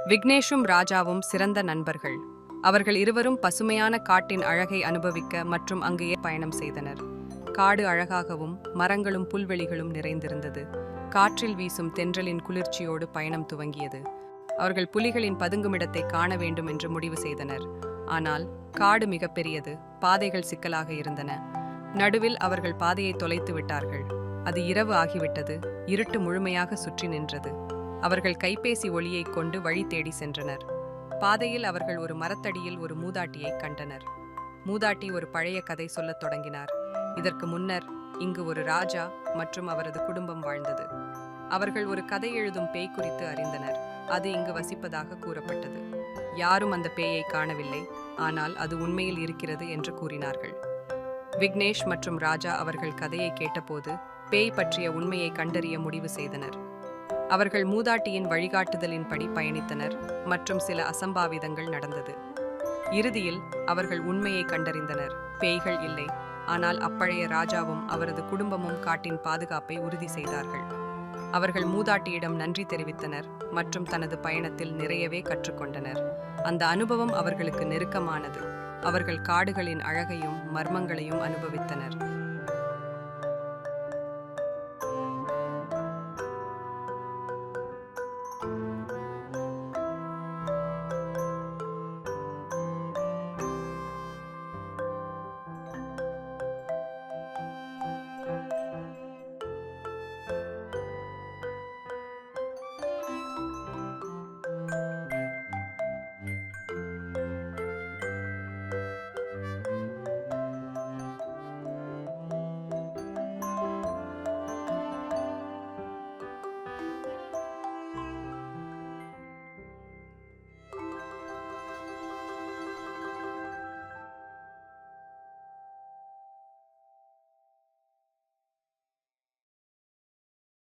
விக்னேஷும் ராஜாவும் சிறந்த நண்பர்கள். அவர்கள் இருவரும் பசுமையான காட்டின் அழகை அனுபவிக்க மற்றும் அங்கே பயணம் செய்தனர். காடு அழகாகவும் மரங்களும் புல்வெளிகளும் நிறைந்திருந்தது. காற்றில் வீசும் தென்றலின் குளிர்ச்சியோடு பயணம் துவங்கியது. அவர்கள் புலிகளின் பதுங்குமிடத்தை காண வேண்டும் என்று முடிவு செய்தனர். ஆனால் காடு மிகப்பெரியது, பாதைகள் சிக்கலாக இருந்தன. நடுவில் அவர்கள் பாதையை தொலைத்து விட்டார்கள். அது இரவு ஆகிவிட்டது. இருட்டு முழுமையாக சுற்றி நின்றது. அவர்கள் கைபேசி ஒளியைக் கொண்டு வழி தேடி சென்றனர். பாதையில் அவர்கள் ஒரு மரத்தடியில் ஒரு மூதாட்டியை கண்டனர். மூதாட்டி ஒரு பழைய கதை சொல்லத் தொடங்கினார். இதற்கு முன்னர் இங்கு ஒரு ராஜா மற்றும் அவரது குடும்பம் வாழ்ந்தது. அவர்கள் ஒரு கதை எழுதும் பேய் குறித்து அறிந்தனர். அது இங்கு வசிப்பதாக கூறப்பட்டது. யாரும் அந்த பேயை காணவில்லை, ஆனால் அது உண்மையில் இருக்கிறது என்று கூறினார்கள். விக்னேஷ் மற்றும் ராஜா அவர்கள் கதையை கேட்டபோது பேய் பற்றிய உண்மையை கண்டறிய முடிவு செய்தனர். அவர்கள் மூதாட்டியின் வழிகாட்டுதலின்படி பயணித்தனர் மற்றும் சில அசம்பாவிதங்கள் நடந்தது. இறுதியில் அவர்கள் உண்மையை கண்டறிந்தனர். பேய்கள் இல்லை, ஆனால் அப்பழைய ராஜாவும் அவரது குடும்பமும் காட்டின் பாதுகாப்பை உறுதி செய்தார்கள். அவர்கள் மூதாட்டியிடம் நன்றி தெரிவித்தனர் மற்றும் தனது பயணத்தில் நிறையவே கற்றுக்கொண்டனர். அந்த அனுபவம் அவர்களுக்கு நெருக்கமானது. அவர்கள் காடுகளின் அழகையும் மர்மங்களையும் அனுபவித்தனர்.